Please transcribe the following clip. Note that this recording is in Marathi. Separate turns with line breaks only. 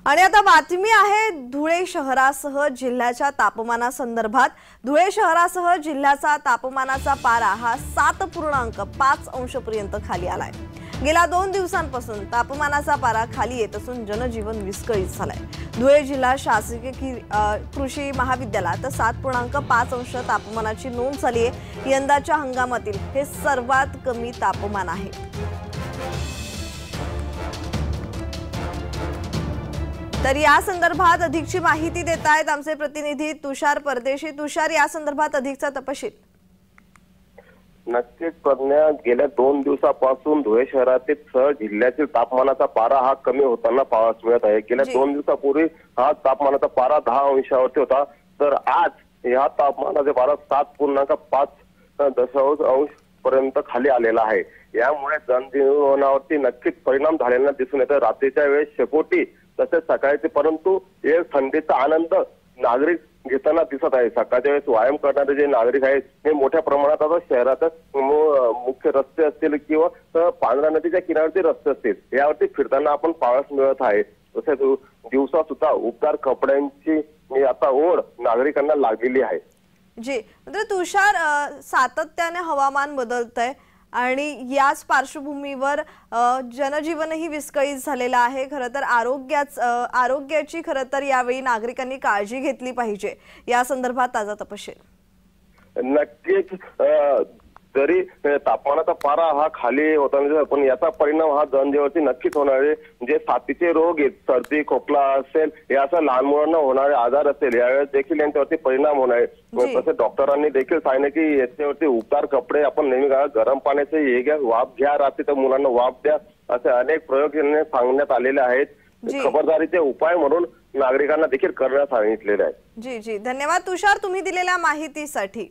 आणि आता बातमी आहे धुळे शहरासह जिल्ह्याच्या तापमानासंदर्भात। धुळे शहरासह जिल्ह्याचा तापमानाचा पारा हा 7.5 अंश पर्यंत खाली आलाय। गेल्या 2 दिवसांपासून तापमानाचा पारा खाली येत असून जनजीवन विस्कळीत झालंय। धुळे जिल्हा शासकीय कृषी महाविद्यालयात 7.5 अंश तापमानाची नोंद झाली आहे। यंदाच्या हंगामातील हे सर्वात कमी तापमान आहे। तर या संदर्भात अधिकची माहिती देत आहेत आमचे प्रतिनिधी तुषार परदेशी। तुषार, या संदर्भात अधिकचा तपशील।
नक्कीच प्रज्ञा, गेल्या 2 दिवसापासून धुळे शहरातील सह जिल्ह्यातील तापमानाचा पारा हा कमी होताना पाहावयास मिळत आहे। गेल्या 2 दिवसापूर्वी हा तापमानाचा पारा 10 अंशावरती होता, तर आज या तापमानाचा पारा 7.5 अंश पर्यंत खाली आलेला आहे। यामुळे जनजीवनावरती नक्कीच परिणाम झालेला दिसून येतो। रात्रीच्या वेळेस शेकोटी तसेच सकाळचे, परंतु एक थंडीचा आनंद नागरिक घेताना दिसत आहे। सकाळच्या वेळेस व्यायाम करणारे जे नागरिक आहेत हे मोठ्या प्रमाणात आता शहरातच मुख्य रस्ते असतील किंवा पांढरा नदीच्या किनाऱ्यावरती रस्ते असतील यावरती फिरताना आपण पाहावयास मिळत आहे। तसेच दिवसा सुद्धा उबदार कपड्यांची आता ओढ नागरिकांना लागलेली आहे।
जी, म्हणजे तुषार, सातत्याने हवामान बदलतंय आणि याच पार्श्वभूमीवर जनजीवनही विस्कळीत झालेलं आहे। खरं तर आरोग्याची खरं तर यावेळी नागरिकांनी काळजी घेतली पाहिजे। या संदर्भात ताजा तपशील।
नक्कीच जरी तापमानाचा पारा हा खाली होताना पण याचा परिणाम हा जनजीवनावरती नक्कीच होणार आहे। जे साथीचे रोग आहेत, सर्दी खोकला असेल, याचा लहान मुलांना होणारे आजार असेल, यावेळेस देखील यांच्यावरती परिणाम होणार आहे। तसेच डॉक्टरांनी देखील सांगितले की याच्यावरती उबदार कपडे आपण नेहमी घाला, गरम पाण्याचे हे घ्या, वाफ घ्या, रात्री तर मुलांना वाफ द्या, असे अनेक प्रयोग यांनी सांगण्यात आलेले आहेत। खबरदारीचे उपाय म्हणून नागरिकांना देखील करण्यास सांगितलेले आहे।
जी, धन्यवाद तुषार, तुम्ही दिलेल्या माहितीसाठी।